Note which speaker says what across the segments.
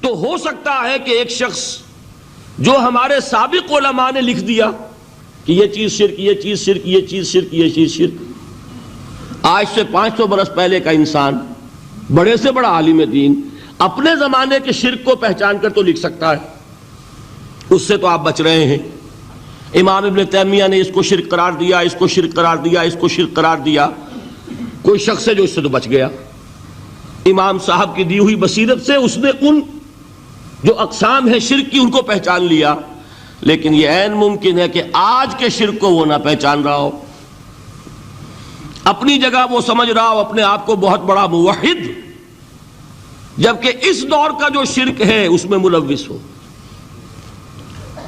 Speaker 1: تو ہو سکتا ہے کہ ایک شخص جو ہمارے سابق علماء نے لکھ دیا کہ یہ چیز شرک، یہ چیز شرک، یہ چیز شرک، یہ چیز شرک، آج سے 500 برس پہلے کا انسان بڑے سے بڑا عالم دین اپنے زمانے کے شرک کو پہچان کر تو لکھ سکتا ہے، اس سے تو آپ بچ رہے ہیں۔ امام ابن تیمیہ نے اس کو شرک قرار دیا، اس کو شرک قرار دیا، اس کو شرک قرار دیا، کوئی شخص ہے جو اس سے تو بچ گیا۔ امام صاحب کی دی ہوئی بصیرت سے اس نے ان جو اقسام ہے شرک کی ان کو پہچان لیا، لیکن یہ عین ممکن ہے کہ آج کے شرک کو وہ نہ پہچان رہا ہو، اپنی جگہ وہ سمجھ رہا ہو اپنے آپ کو بہت بڑا موحد، جبکہ اس دور کا جو شرک ہے اس میں ملوث ہو۔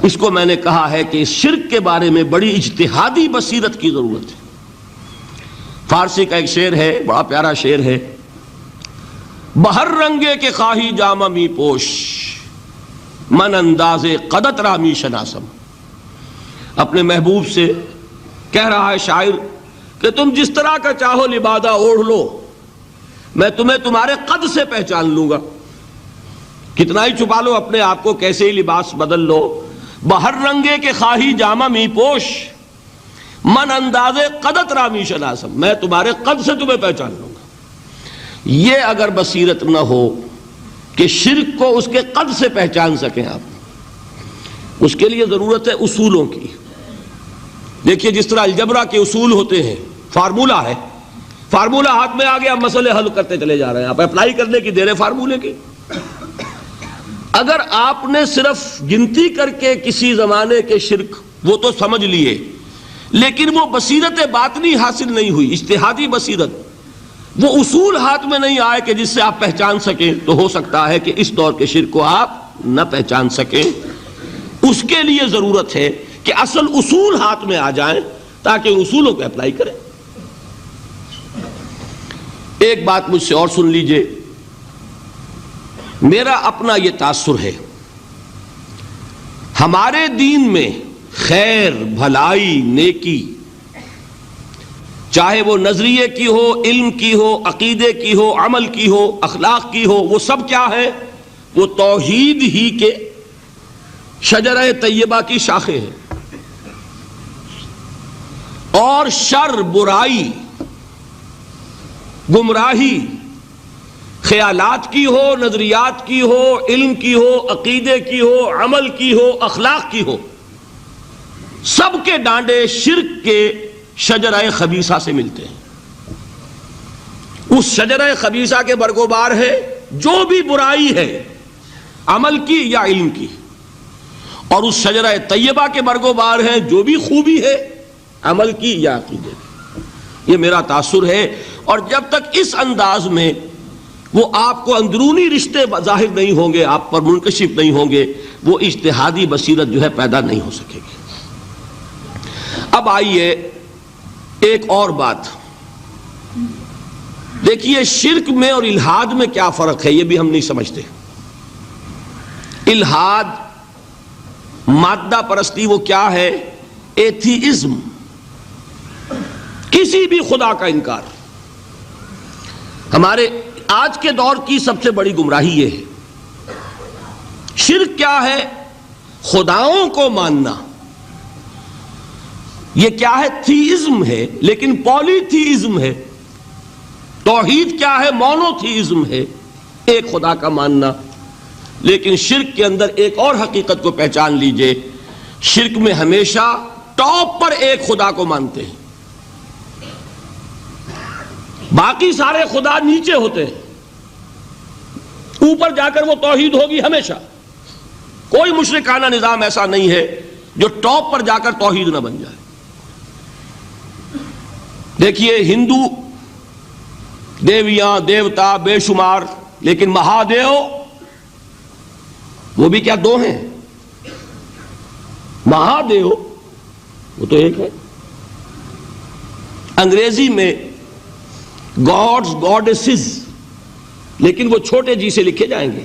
Speaker 1: اس کو میں نے کہا ہے کہ اس شرک کے بارے میں بڑی اجتہادی بصیرت کی ضرورت ہے۔ فارسی کا ایک شعر ہے، بڑا پیارا شعر ہے، بہر رنگے کے خواہی جامہ می پوش، من انداز قدت رامی شناسم۔ اپنے محبوب سے کہہ رہا ہے شاعر کہ تم جس طرح کا چاہو لبادہ اوڑھ لو، میں تمہیں تمہارے قد سے پہچان لوں گا، کتنا ہی چھپا لو اپنے آپ کو، کیسے ہی لباس بدل لو، بہر رنگے کے خواہی جامہ می پوش، من انداز قدت رامی شناسم، میں تمہارے قد سے تمہیں پہچان لوں گا۔ یہ اگر بصیرت نہ ہو کہ شرک کو اس کے قد سے پہچان سکیں آپ، اس کے لیے ضرورت ہے اصولوں کی۔ دیکھیے جس طرح الجبرا کے اصول ہوتے ہیں، فارمولہ ہے، فارمولہ ہاتھ میں آ گیا، مسئلے حل کرتے چلے جا رہے ہیں، آپ اپلائی کرنے کی دیر ہے فارمولے کی۔ اگر آپ نے صرف گنتی کر کے کسی زمانے کے شرک وہ تو سمجھ لیے، لیکن وہ بصیرت باطنی حاصل نہیں ہوئی، اجتہادی بصیرت، وہ اصول ہاتھ میں نہیں آئے کہ جس سے آپ پہچان سکیں، تو ہو سکتا ہے کہ اس دور کے شرک کو آپ نہ پہچان سکیں۔ اس کے لیے ضرورت ہے کہ اصل اصول ہاتھ میں آ جائیں تاکہ ان اصولوں کو اپلائی کریں۔ ایک بات مجھ سے اور سن لیجئے، میرا اپنا یہ تاثر ہے، ہمارے دین میں خیر، بھلائی، نیکی، چاہے وہ نظریے کی ہو، علم کی ہو، عقیدے کی ہو، عمل کی ہو، اخلاق کی ہو، وہ سب کیا ہے؟ وہ توحید ہی کے شجرہ طیبہ کی شاخیں ہیں۔ اور شر، برائی، گمراہی، خیالات کی ہو، نظریات کی ہو، علم کی ہو، عقیدے کی ہو، عمل کی ہو، اخلاق کی ہو، سب کے ڈانڈے شرک کے شجرہ خبیثہ سے ملتے ہیں۔ اس شجرہ خبیثہ کے برگوبار ہے جو بھی برائی ہے، عمل کی یا علم کی، اور اس شجرہ طیبہ کے برگوبار ہے جو بھی خوبی ہے، عمل کی یا عقیدے کی۔ یہ میرا تاثر ہے، اور جب تک اس انداز میں وہ آپ کو اندرونی رشتے ظاہر نہیں ہوں گے، آپ پر منکشف نہیں ہوں گے، وہ اجتہادی بصیرت جو ہے پیدا نہیں ہو سکے گی۔ اب آئیے ایک اور بات دیکھیے، شرک میں اور الحاد میں کیا فرق ہے، یہ بھی ہم نہیں سمجھتے۔ الحاد، مادہ پرستی، وہ کیا ہے؟ ایتھیزم، کسی بھی خدا کا انکار۔ ہمارے آج کے دور کی سب سے بڑی گمراہی یہ ہے۔ شرک کیا ہے؟ خداؤں کو ماننا۔ یہ کیا ہے؟ تھیزم ہے، لیکن پولی تھیزم ہے۔ توحید کیا ہے؟ مونو تھیزم ہے، ایک خدا کا ماننا۔ لیکن شرک کے اندر ایک اور حقیقت کو پہچان لیجئے، شرک میں ہمیشہ ٹاپ پر ایک خدا کو مانتے ہیں، باقی سارے خدا نیچے ہوتے ہیں، اوپر جا کر وہ توحید ہوگی ہمیشہ۔ کوئی مشرکانہ نظام ایسا نہیں ہے جو ٹاپ پر جا کر توحید نہ بن جائے۔ دیکھیے ہندو دیویاں، دیوتا بے شمار، لیکن مہادیو وہ بھی کیا دو ہیں؟ مہادیو وہ تو ایک ہے۔ انگریزی میں گاڈز، گاڈیسز، لیکن وہ چھوٹے جی سے لکھے جائیں گے،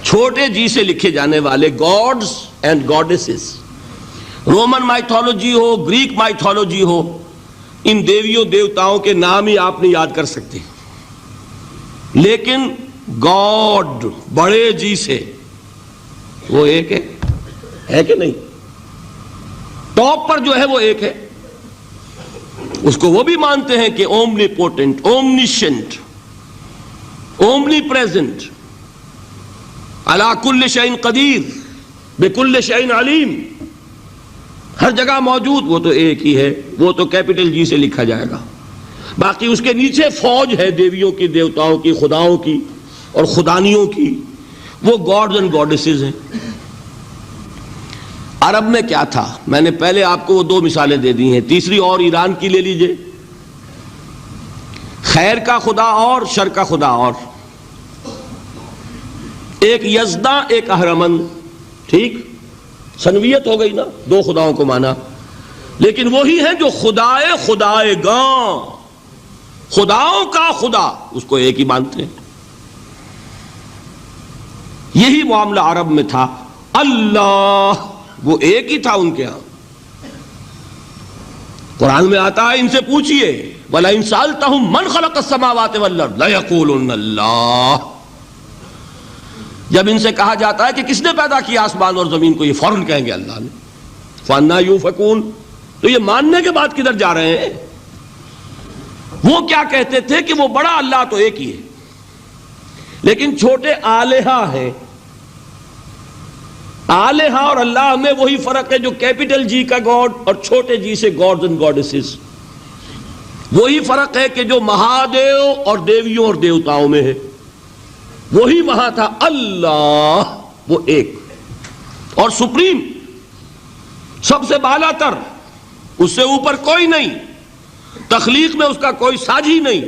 Speaker 1: چھوٹے جی سے لکھے جانے والے gods and goddesses. Roman mythology ہو، گریک مائتھولوجی ہو، ان دیویوں دیوتاؤں کے نام ہی آپ نہیں یاد کر سکتے، لیکن گاڈ بڑے جی سے، وہ ایک ہے کہ نہیں؟ ٹاپ پر جو ہے وہ ایک ہے، اس کو وہ بھی مانتے ہیں کہ اومنی پوٹنٹ، اومنیشنٹ، اومنی پریزنٹ، علی کل شیء قدیر، بکل شیء علیم، ہر جگہ موجود، وہ تو ایک ہی ہے، وہ تو کیپٹل جی سے لکھا جائے گا۔ باقی اس کے نیچے فوج ہے دیویوں کی، دیوتاؤں کی، خداؤں کی اور خدانیوں کی، وہ گاڈز اینڈ گاڈیسز ہیں۔ عرب میں کیا تھا؟ میں نے پہلے آپ کو وہ دو مثالیں دے دی ہیں، تیسری اور ایران کی لے لیجئے، خیر کا خدا اور شر کا خدا اور، ایک یزداں ایک اہرمن، ٹھیک، سنویت ہو گئی نا، دو خداؤں کو مانا، لیکن وہی ہے جو خدائے خدائے گاں، خداؤں کا خدا، اس کو ایک ہی مانتے ہیں۔ یہی معاملہ عرب میں تھا، اللہ وہ ایک ہی تھا ان کے ہاں۔ قرآن میں آتا ہے ان سے پوچھئے وَلَئِن سَأَلْتَهُم مَّنْ خَلَقَ السَّمَاوَاتِ وَالْأَرْضَ لَيَقُولُنَّ اللَّهُ، جب ان سے کہا جاتا ہے کہ کس نے پیدا کیا آسمان اور زمین کو، یہ فوراً کہیں گے اللہ نے۔ فَأَنَّىٰ يُؤْفَكُونَ، تو یہ ماننے کے بعد کدھر جا رہے ہیں؟ وہ کیا کہتے تھے کہ وہ بڑا اللہ تو ایک ہی ہے، لیکن چھوٹے آلہہ ہیں۔ آلہہ اور اللہ میں وہی فرق ہے جو کیپٹل جی کا گاڈ اور چھوٹے جی سے گاڈز اینڈ گاڈیسز، وہی فرق ہے کہ جو مہادیو اور دیویوں اور دیوتاؤں میں ہے، وہی وہاں تھا اللہ، وہ ایک اور سپریم، سب سے بالا تر، اس سے اوپر کوئی نہیں، تخلیق میں اس کا کوئی ساجی نہیں،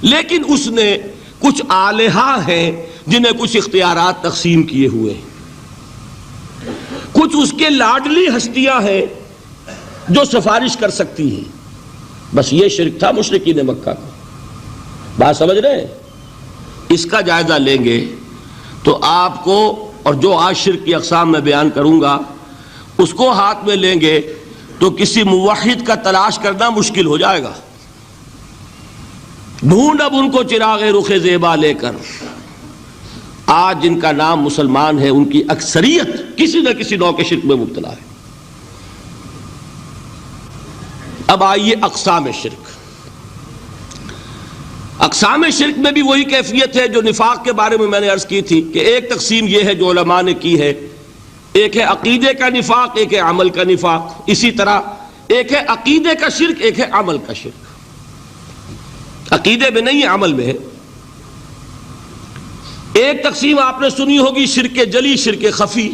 Speaker 1: لیکن اس نے کچھ آلہہ ہیں جنہیں کچھ اختیارات تقسیم کیے ہوئے ہیں، کچھ اس کے لاڈلی ہستیاں ہیں جو سفارش کر سکتی ہیں۔ بس یہ شرک تھا مشرکین مکہ کا، بات سمجھ رہے ہیں؟ اس کا جائزہ لیں گے تو آپ کو، اور جو آج شرک کی اقسام میں بیان کروں گا اس کو ہاتھ میں لیں گے تو کسی موحد کا تلاش کرنا مشکل ہو جائے گا۔ ڈھونڈ اب ان کو چراغ رخ زیبا لے کر، آج جن کا نام مسلمان ہے ان کی اکثریت کسی نہ کسی نوع کے شرک میں مبتلا ہے۔ اب آئیے اقسام شرک۔ اقسام شرک میں بھی وہی کیفیت ہے جو نفاق کے بارے میں میں نے عرض کی تھی کہ ایک تقسیم یہ ہے جو علماء نے کی ہے، ایک ہے عقیدے کا نفاق، ایک ہے عمل کا نفاق، اسی طرح ایک ہے عقیدے کا شرک، ایک ہے عمل کا شرک۔ عقیدے میں نہیں ہے، عمل میں ہے۔ ایک تقسیم آپ نے سنی ہوگی شرک جلی، شرک خفی،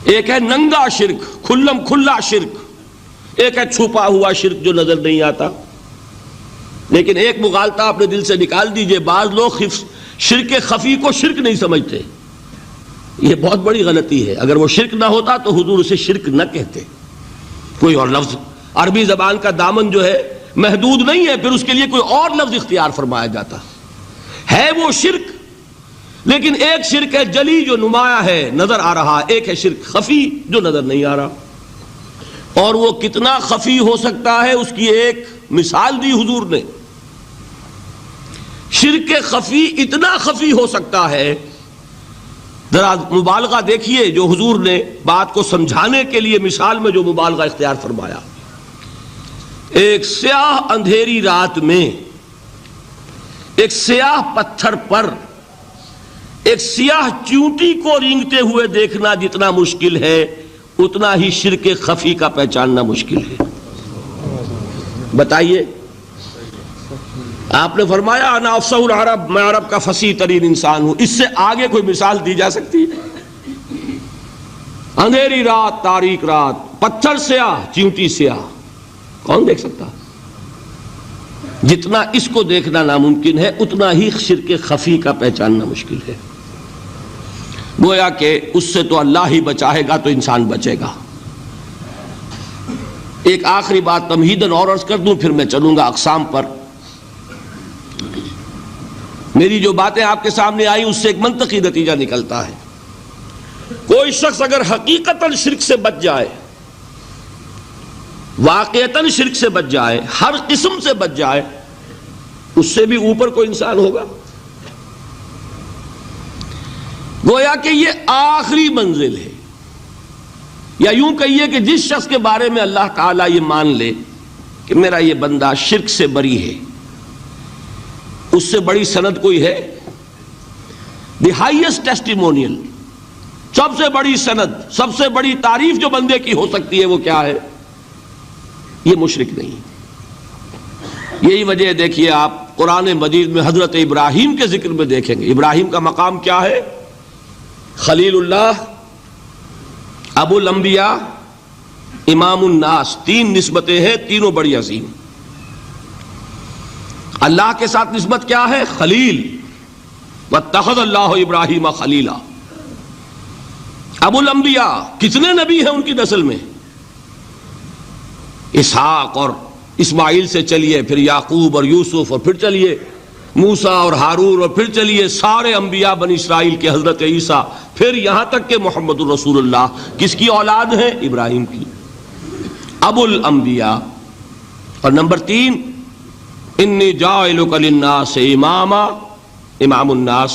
Speaker 1: ایک ہے ننگا شرک، کھلم کھلا شرک، ایک ہے چھپا ہوا شرک جو نظر نہیں آتا۔ لیکن ایک مغالطہ اپنے دل سے نکال دیجئے، بعض لوگ شرک خفی کو شرک نہیں سمجھتے، یہ بہت بڑی غلطی ہے۔ اگر وہ شرک نہ ہوتا تو حضور اسے شرک نہ کہتے، کوئی اور لفظ، عربی زبان کا دامن جو ہے محدود نہیں ہے، پھر اس کے لیے کوئی اور لفظ اختیار فرمایا جاتا ہے وہ شرک۔ لیکن ایک شرک ہے جلی جو نمایاں ہے، نظر آ رہا، ایک ہے شرک خفی جو نظر نہیں آ رہا، اور وہ کتنا خفی ہو سکتا ہے اس کی ایک مثال دی حضور نے۔ شرک خفی اتنا خفی ہو سکتا ہے، ذرا مبالغہ دیکھیے جو حضور نے بات کو سمجھانے کے لیے مثال میں جو مبالغہ اختیار فرمایا۔ ایک سیاہ اندھیری رات میں ایک سیاہ پتھر پر ایک سیاہ چیونٹی کو رینگتے ہوئے دیکھنا جتنا مشکل ہے، اتنا ہی شرک خفی کا پہچاننا مشکل ہے۔ بتائیے، آپ نے فرمایا انا افصح العرب، میں عرب کا فصیح ترین انسان ہوں، اس سے آگے کوئی مثال دی جا سکتی ہے؟ اندھیری رات، تاریک رات، پتھر سیاہ، چیونٹی سیاہ، کون دیکھ سکتا؟ جتنا اس کو دیکھنا ناممکن ہے اتنا ہی شرک خفی کا پہچاننا مشکل ہے۔ گویا کہ اس سے تو اللہ ہی بچائے گا تو انسان بچے گا۔ ایک آخری بات تمہیداً اور عرض کر دوں، پھر میں چلوں گا اقسام پر۔ میری جو باتیں آپ کے سامنے آئی اس سے ایک منطقی نتیجہ نکلتا ہے، کوئی شخص اگر حقیقتاً شرک سے بچ جائے، واقعتاً شرک سے بچ جائے، ہر قسم سے بچ جائے، اس سے بھی اوپر کوئی انسان ہوگا؟ گویا کہ یہ آخری منزل ہے، یا یوں کہیے کہ جس شخص کے بارے میں اللہ تعالیٰ یہ مان لے کہ میرا یہ بندہ شرک سے بری ہے، اس سے بڑی سند کوئی ہے؟ دی ہائیسٹ ٹیسٹیمونیل، سب سے بڑی سند، سب سے بڑی تعریف جو بندے کی ہو سکتی ہے وہ کیا ہے؟ یہ مشرک نہیں۔ یہی وجہ دیکھیے آپ قرآن مجید میں حضرت ابراہیم کے ذکر میں دیکھیں گے، ابراہیم کا مقام کیا ہے؟ خلیل اللہ، ابو الانبیاء، امام الناس، تین نسبتیں ہیں، تینوں بڑی عظیم۔ اللہ کے ساتھ نسبت کیا ہے؟ خلیل، واتخذ اللہ ابراہیم خلیلا۔ ابو الانبیاء، کتنے نبی ہیں ان کی نسل میں؟ اسحاق اور اسماعیل سے چلیے، پھر یعقوب اور یوسف، اور پھر چلیے موسیٰ اور ہارون، اور پھر چلیے سارے انبیاء بنی اسرائیل کے، حضرت عیسیٰ، پھر یہاں تک کہ محمد الرسول اللہ کس کی اولاد ہے؟ ابراہیم کی، ابو الانبیاء۔ اور نمبر 3، انی جاعلک للناس اماما، امام الناس۔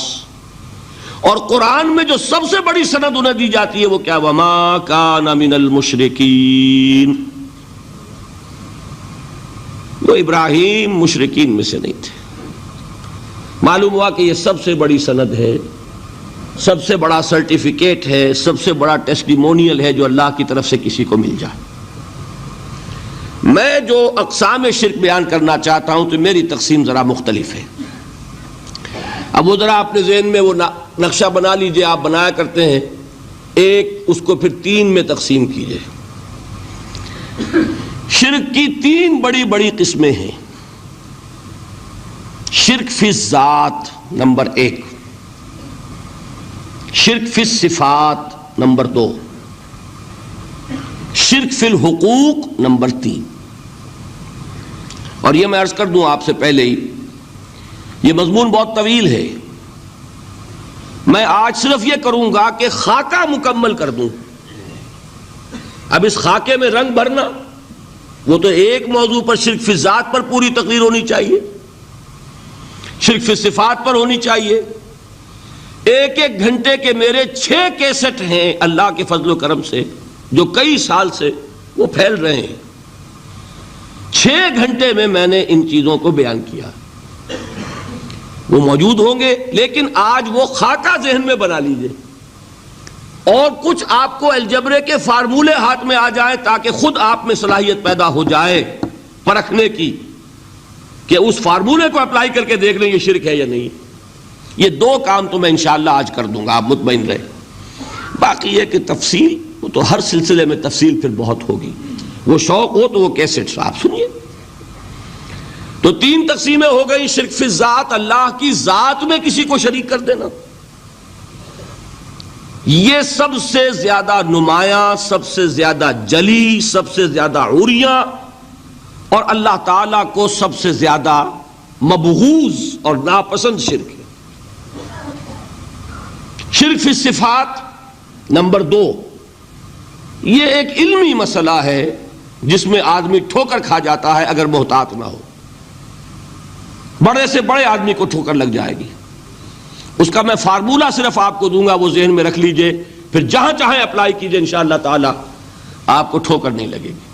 Speaker 1: اور قرآن میں جو سب سے بڑی سند انہیں دی جاتی ہے وہ کیا؟ وما کان من المشرکین۔ وہ ابراہیم مشرکین میں سے نہیں تھے۔ معلوم ہوا کہ یہ سب سے بڑی سند ہے، سب سے بڑا سرٹیفکیٹ ہے، سب سے بڑا ٹیسٹیمونیل ہے جو اللہ کی طرف سے کسی کو مل جائے۔ میں جو اقسام شرک بیان کرنا چاہتا ہوں تو میری تقسیم ذرا مختلف ہے۔ اب وہ ذرا اپنے ذہن میں وہ نقشہ بنا لیجئے، آپ بنایا کرتے ہیں، ایک اس کو پھر 3 میں تقسیم کیجئے۔ شرک کی 3 بڑی بڑی قسمیں ہیں۔ شرک فی الذات نمبر 1، شرک فی الصفات نمبر 2، شرک فی الحقوق نمبر 3۔ اور یہ میں عرض کر دوں آپ سے پہلے ہی، یہ مضمون بہت طویل ہے، میں آج صرف یہ کروں گا کہ خاکہ مکمل کر دوں۔ اب اس خاکے میں رنگ بھرنا، وہ تو ایک موضوع پر شرک فی الذات پر پوری تقریر ہونی چاہیے، شرک فی صفات پر ہونی چاہیے۔ ایک ایک گھنٹے کے میرے 6 کیسٹ ہیں اللہ کے فضل و کرم سے، جو کئی سال سے وہ پھیل رہے ہیں۔ 6 گھنٹے میں میں نے ان چیزوں کو بیان کیا، وہ موجود ہوں گے، لیکن آج وہ خاکہ ذہن میں بنا لیجئے، اور کچھ آپ کو الجبرے کے فارمولے ہاتھ میں آ جائیں تاکہ خود آپ میں صلاحیت پیدا ہو جائے پرکھنے کی کہ اس فارمولے کو اپلائی کر کے دیکھ لیں یہ شرک ہے یا نہیں۔ یہ 2 کام تو میں انشاءاللہ آج کر دوں گا، آپ مطمئن رہیں۔ باقی یہ کہ تفصیل، وہ تو ہر سلسلے میں تفصیل پھر بہت ہوگی، وہ شوق ہو تو وہ کیسٹس آپ سنیے۔ تو 3 تقسیمیں ہو گئی۔ شرک فی الذات، اللہ کی ذات میں کسی کو شریک کر دینا، یہ سب سے زیادہ نمایاں، سب سے زیادہ جلی، سب سے زیادہ عریاں، اور اللہ تعالیٰ کو سب سے زیادہ مبغوض اور ناپسند شرک ہے۔ شرک فی الصفات نمبر 2، یہ ایک علمی مسئلہ ہے جس میں آدمی ٹھوکر کھا جاتا ہے اگر محتاط نہ ہو۔ بڑے سے بڑے آدمی کو ٹھوکر لگ جائے گی۔ اس کا میں فارمولہ صرف آپ کو دوں گا، وہ ذہن میں رکھ لیجئے، پھر جہاں چاہیں اپلائی کیجئے، انشاءاللہ تعالی آپ کو ٹھوکر نہیں لگے گی۔